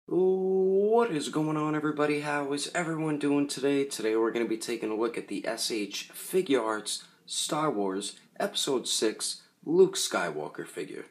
What is going on, everybody? How is everyone doing today? Today we're going to be taking a look at the Figuarts Star Wars Episode 6 Luke Skywalker figure.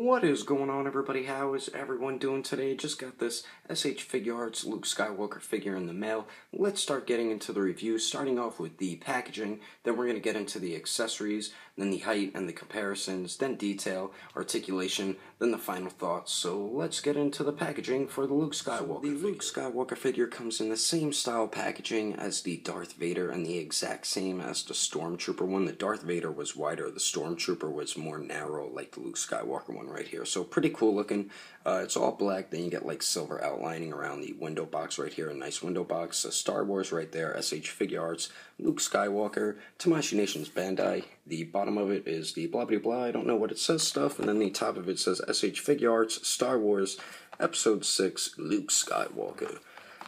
What is going on, everybody? How is everyone doing today? Just got this Figuarts Luke Skywalker figure in the mail. Let's start getting into the review, starting off with the packaging, then we're going to get into the accessories, then the height and the comparisons, then detail, articulation, then the final thoughts. So let's get into the packaging for the Luke Skywalker figure. The Luke Skywalker figure comes in the same style packaging as the Darth Vader and the exact same as the Stormtrooper one. The Darth Vader was wider, the Stormtrooper was more narrow, like the Luke Skywalker one right here. So pretty cool looking. It's all black, then you get like silver outlining around the window box right here, a nice window box. Star Wars right there, Figuarts, Luke Skywalker, Tamashii Nation's Bandai. The bottom of it is the blah blah blah, I don't know what it says stuff, and then the top of it says Figuarts, Star Wars, Episode 6, Luke Skywalker.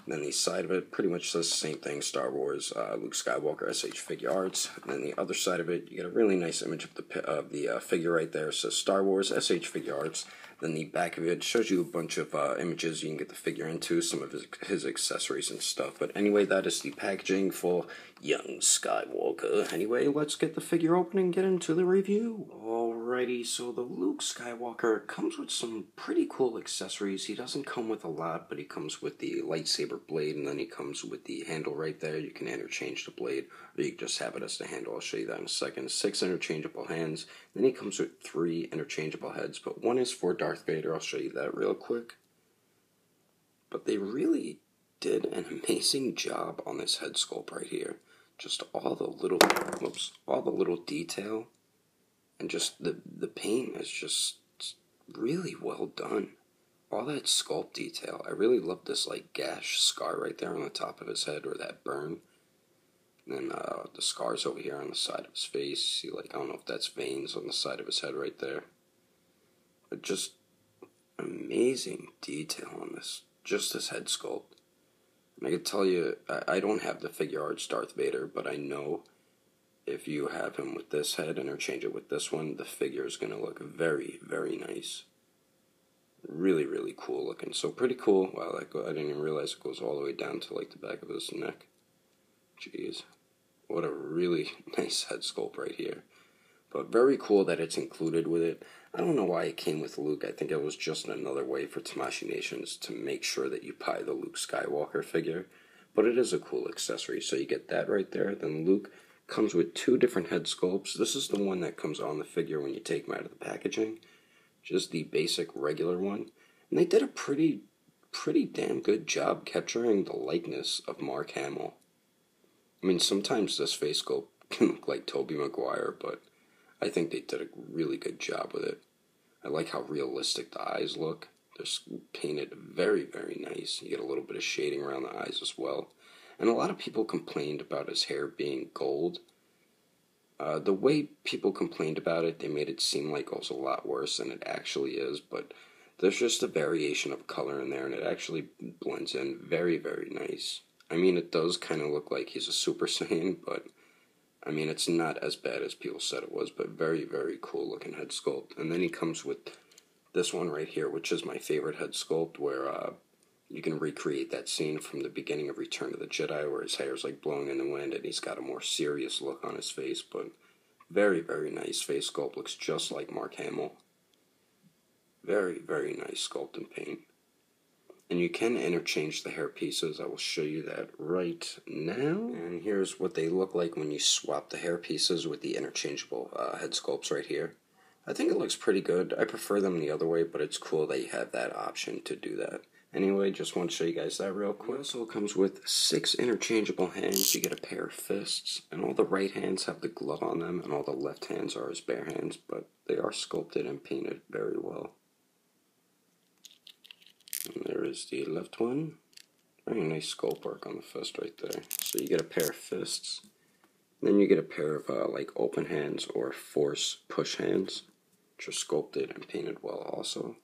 And then the side of it pretty much says the same thing, Star Wars, Luke Skywalker, Figuarts. And then the other side of it, you get a really nice image of the figure right there. It says Star Wars, Figuarts. Then the back of it shows you a bunch of images you can get the figure into, some of his accessories and stuff. But anyway, that is the packaging for young Skywalker. Anyway, let's get the figure open and get into the review. Alrighty, so the Luke Skywalker comes with some pretty cool accessories. He doesn't come with a lot, but he comes with the lightsaber blade, and then he comes with the handle right there. You can interchange the blade, or you can just have it as the handle. I'll show you that in a second. 6 interchangeable hands. Then he comes with 3 interchangeable heads, but one is for Darth Vader. I'll show you that real quick. But they really did an amazing job on this head sculpt right here. Just all the little detail, and just the paint is just really well done. All that sculpt detail. I really love this like gash scar right there on the top of his head, or that burn. And then the scars over here on the side of his face. See, like, I don't know if that's veins on the side of his head right there. But just amazing detail on this. Just this head sculpt. And I can tell you, I don't have the Figuarts Darth Vader, but I know if you have him with this head, interchange it with this one, the figure is going to look very, very nice. Really, really cool looking. So pretty cool. Wow, I didn't even realize it goes all the way down to like the back of his neck. Jeez. What a really nice head sculpt right here. But very cool that it's included with it. I don't know why it came with Luke. I think it was just another way for Tamashii Nations to make sure that you buy the Luke Skywalker figure. But it is a cool accessory. So you get that right there. Then Luke comes with 2 different head sculpts. This is the one that comes on the figure when you take him out of the packaging. Just the basic regular one. And they did a pretty damn good job capturing the likeness of Mark Hamill. I mean, sometimes this face sculpt can look like Tobey Maguire, but I think they did a really good job with it. I like how realistic the eyes look. They're painted very, very nice. You get a little bit of shading around the eyes as well. And a lot of people complained about his hair being gold. The way people complained about it, they made it seem like it was a lot worse than it actually is, but there's just a variation of color in there, and it actually blends in very, very nice. I mean, it does kind of look like he's a Super Saiyan, but I mean, it's not as bad as people said it was, but very, very cool looking head sculpt. And then he comes with this one right here, which is my favorite head sculpt, where you can recreate that scene from the beginning of Return of the Jedi, where his hair's like blowing in the wind, and he's got a more serious look on his face, but very, very nice face sculpt. Looks just like Mark Hamill. Very, very nice sculpt and paint. And you can interchange the hair pieces. I will show you that right now. And here's what they look like when you swap the hair pieces with the interchangeable head sculpts right here. I think it looks pretty good. I prefer them the other way, but it's cool that you have that option to do that. Anyway, just want to show you guys that real quick. It also comes with 6 interchangeable hands. You get a pair of fists, and all the right hands have the glove on them, and all the left hands are his bare hands, but they are sculpted and painted very well. And there is the left one. Very nice sculpt work on the fist right there. So you get a pair of fists. Then you get a pair of like open hands or force push hands, which are sculpted and painted well also.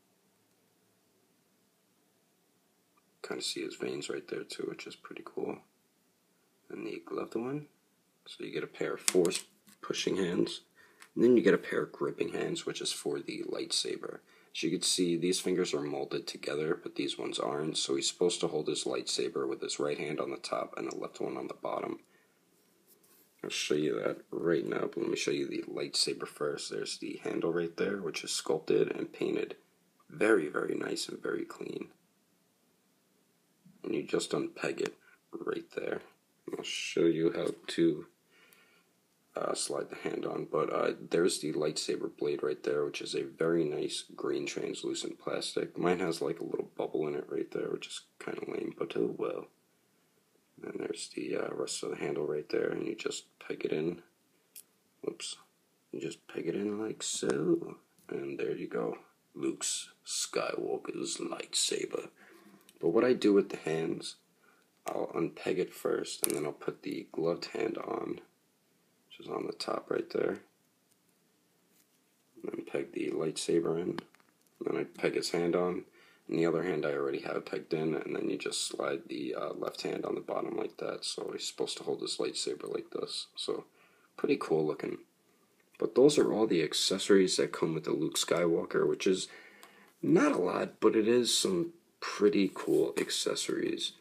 Kind of see his veins right there too, which is pretty cool. And the gloved one. So you get a pair of force pushing hands. And then you get a pair of gripping hands, which is for the lightsaber. As you can see, these fingers are molded together, but these ones aren't. So he's supposed to hold his lightsaber with his right hand on the top and the left one on the bottom. I'll show you that right now, but let me show you the lightsaber first. There's the handle right there, which is sculpted and painted. Very, very nice and very clean. And you just unpeg it right there. I'll show you how to slide the hand on, but there's the lightsaber blade right there, which is a very nice green translucent plastic. Mine has like a little bubble in it right there, which is kind of lame, but oh well. And there's the rest of the handle right there, and you just peg it in. Whoops. You just peg it in like so, and there you go. Luke Skywalker's lightsaber. But what I do with the hands, I'll unpeg it first, and then I'll put the gloved hand on, which is on the top right there. And then peg the lightsaber in. And then I peg his hand on. And the other hand I already have pegged in, and then you just slide the left hand on the bottom like that. So he's supposed to hold his lightsaber like this. So pretty cool looking. But those are all the accessories that come with the Luke Skywalker, which is not a lot, but it is some pretty cool accessories.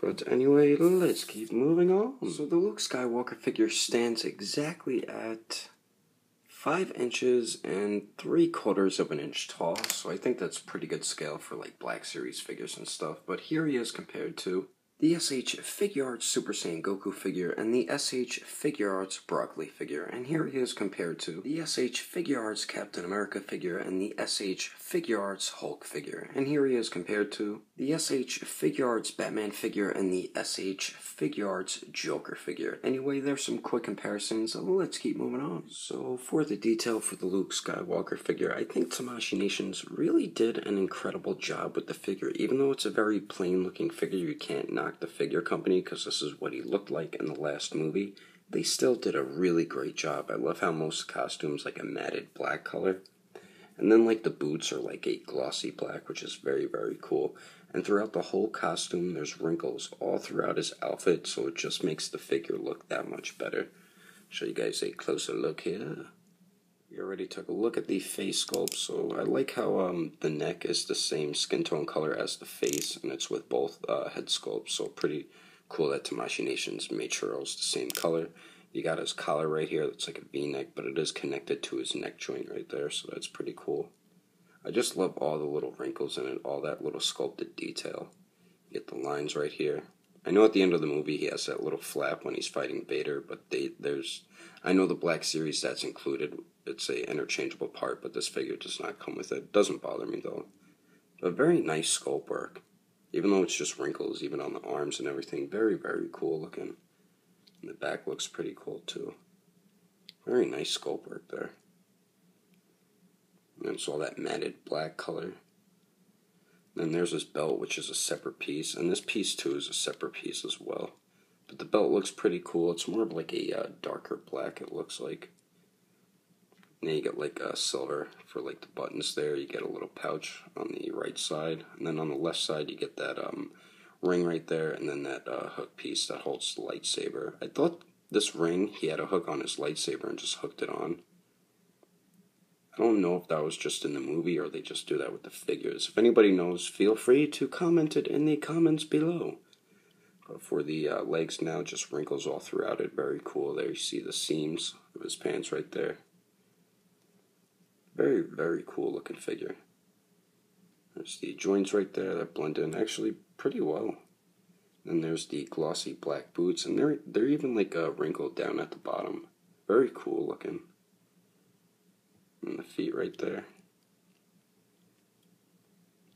But anyway, let's keep moving on. So the Luke Skywalker figure stands exactly at 5 inches and 3/4 of an inch tall, so I think that's pretty good scale for like Black Series figures and stuff. But here he is compared to the SH Figuarts Super Saiyan Goku figure and the SH Figuarts Broccoli figure. And here he is compared to the SH Figuarts Captain America figure and the SH Figuarts Hulk figure. And here he is compared to the SH Figuarts Batman figure and the SH Figuarts Joker figure. Anyway, there's some quick comparisons, so let's keep moving on. So for the detail for the Luke Skywalker figure, I think Tamashii Nations really did an incredible job with the figure. Even though it's a very plain looking figure, you can't knock the figure company because this is what he looked like in the last movie. They still did a really great job. I love how most costumes like a matted black color, and then like the boots are like a glossy black, which is very, very cool. And throughout the whole costume there's wrinkles all throughout his outfit, so it just makes the figure look that much better. Show you guys a closer look here. We already took a look at the face sculpt, so I like how the neck is the same skin tone color as the face, and it's with both head sculpts, so pretty cool that Tamashii Nations made sure it was the same color. You got his collar right here, that's like a V-neck, but it is connected to his neck joint right there, so that's pretty cool. I just love all the little wrinkles in it, all that little sculpted detail. You get the lines right here. I know at the end of the movie he has that little flap when he's fighting Vader, but I know the Black Series that's included. It's a interchangeable part, but this figure does not come with it. Doesn't bother me though. But very nice sculpt work. Even though it's just wrinkles, even on the arms and everything, very, very cool looking. And the back looks pretty cool too. Very nice sculpt work there. And it's all that matted black color. Then there's this belt, which is a separate piece, and this piece too is a separate piece as well. But the belt looks pretty cool. It's more of like a darker black, it looks like. And then you get like silver for like the buttons there. You get a little pouch on the right side, and then on the left side you get that ring right there, and then that hook piece that holds the lightsaber. I thought this ring, he had a hook on his lightsaber and just hooked it on. I don't know if that was just in the movie or they just do that with the figures. If anybody knows, feel free to comment it in the comments below. But for the legs now, just wrinkles all throughout it. Very cool. There you see the seams of his pants right there. Very, very cool looking figure. There's the joints right there that blend in actually pretty well. Then there's the glossy black boots, and they're even like wrinkled down at the bottom. Very cool looking. And the feet right there.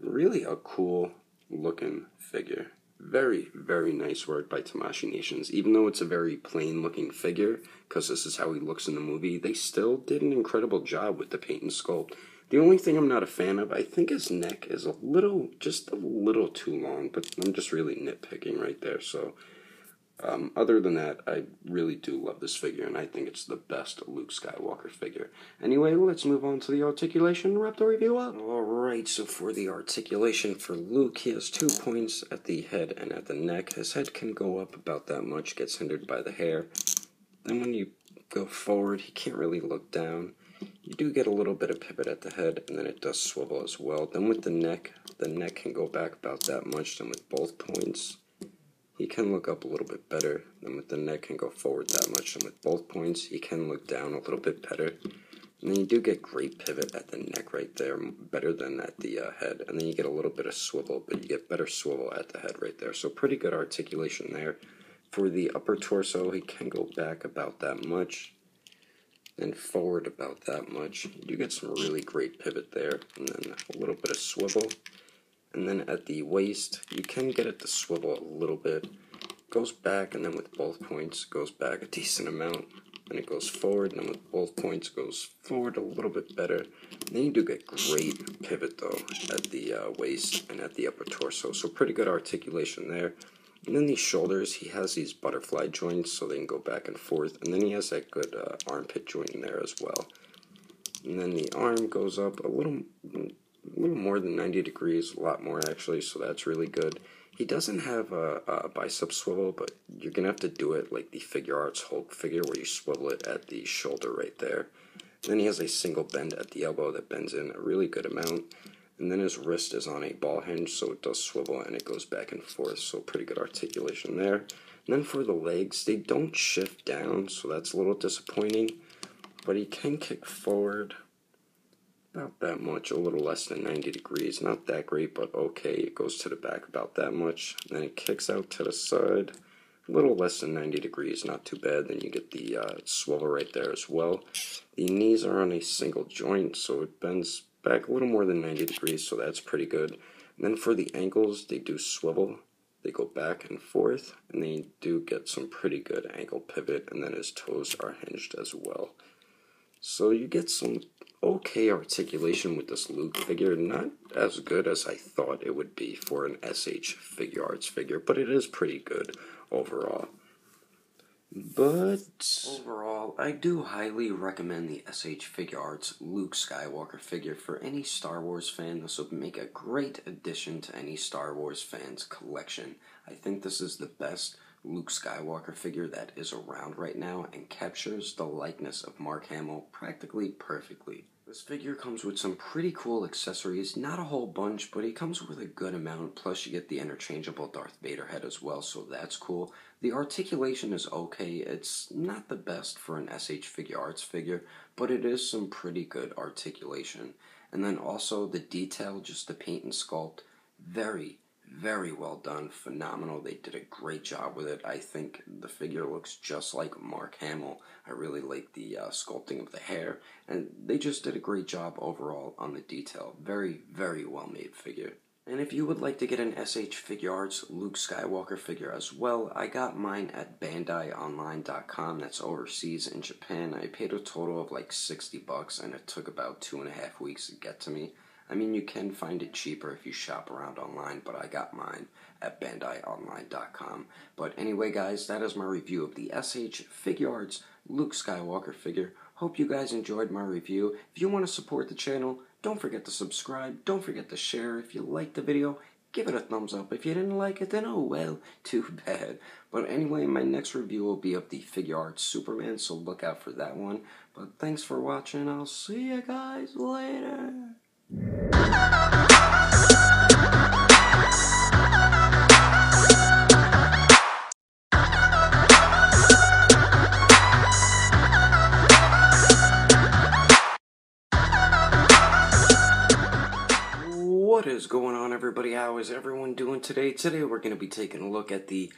really a cool looking figure. Very, very nice work by Tamashii Nations. Even though it's a very plain looking figure, because this is how he looks in the movie, they still did an incredible job with the paint and sculpt. The only thing I'm not a fan of, I think his neck is just a little too long, but I'm just really nitpicking right there. So, other than that, I really do love this figure, and I think it's the best Luke Skywalker figure. Anyway, let's move on to the articulation and wrap the review up. Alright, so for the articulation for Luke, he has 2 points at the head and at the neck. His head can go up about that much, gets hindered by the hair. Then when you go forward, he can't really look down. You do get a little bit of pivot at the head, and then it does swivel as well. Then with the neck can go back about that much. Then with both points, he can look up a little bit better. Then with the neck can go forward that much. And with both points, he can look down a little bit better. And then you do get great pivot at the neck right there, better than at the head. And then you get a little bit of swivel, but you get better swivel at the head right there. So pretty good articulation there. For the upper torso, he can go back about that much. And forward about that much. You get some really great pivot there, and then a little bit of swivel. And then at the waist, you can get it to swivel a little bit. Goes back, and then with both points, goes back a decent amount. And it goes forward, and then with both points, goes forward a little bit better. And then you do get great pivot, though, at the waist and at the upper torso. So pretty good articulation there. And then these shoulders, he has these butterfly joints so they can go back and forth. And then he has that good armpit joint in there as well. And then the arm goes up a little more than 90 degrees, a lot more actually, so that's really good. He doesn't have a bicep swivel, but you're going to have to do it like the Figuarts Hulk figure where you swivel it at the shoulder right there. And then he has a single bend at the elbow that bends in a really good amount. And then his wrist is on a ball hinge, so it does swivel and it goes back and forth, so pretty good articulation there. And then for the legs, they don't shift down, so that's a little disappointing. But he can kick forward about that much, a little less than 90 degrees. Not that great, but okay. It goes to the back about that much. And then it kicks out to the side, a little less than 90 degrees, not too bad. Then you get the swivel right there as well. The knees are on a single joint, so it bends back a little more than 90 degrees, so that's pretty good. And then for the ankles, they do swivel. They go back and forth, and they do get some pretty good ankle pivot, and then his toes are hinged as well. So you get some okay articulation with this Luke figure. Not as good as I thought it would be for an SH Figuarts figure, but it is pretty good overall. But overall, I do highly recommend the SH Figuarts Luke Skywalker figure for any Star Wars fan. This would make a great addition to any Star Wars fan's collection. I think this is the best Luke Skywalker figure that is around right now and captures the likeness of Mark Hamill practically perfectly. This figure comes with some pretty cool accessories, not a whole bunch, but he comes with a good amount, plus you get the interchangeable Darth Vader head as well, so that's cool. The articulation is okay, it's not the best for an SH Figuarts figure, but it is some pretty good articulation. And then also the detail, just the paint and sculpt, very well done, phenomenal. They did a great job with it. I think the figure looks just like Mark Hamill. I really like the sculpting of the hair, and they just did a great job overall on the detail. Very well made figure. And if you would like to get an SH Figuarts Luke Skywalker figure as well, I got mine at BandaiOnline.com. That's overseas in Japan. I paid a total of like $60, and it took about 2.5 weeks to get to me. I mean, you can find it cheaper if you shop around online, but I got mine at BandaiOnline.com. But anyway, guys, that is my review of the SH Figuarts Luke Skywalker figure. Hope you guys enjoyed my review. If you want to support the channel, don't forget to subscribe. Don't forget to share. If you liked the video, give it a thumbs up. If you didn't like it, then oh well, too bad. But anyway, my next review will be of the Figuarts Superman, so look out for that one. But thanks for watching. I'll see you guys later. What is going on, everybody? How is everyone doing today? Today we're going to be taking a look at the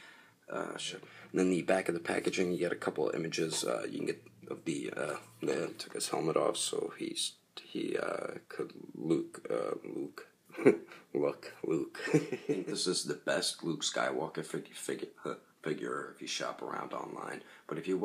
and then the back of the packaging. You get a couple of images you can get of the took his helmet off, so he could Luke Look, Luke. I think this is the best Luke Skywalker figure if you shop around online. But if you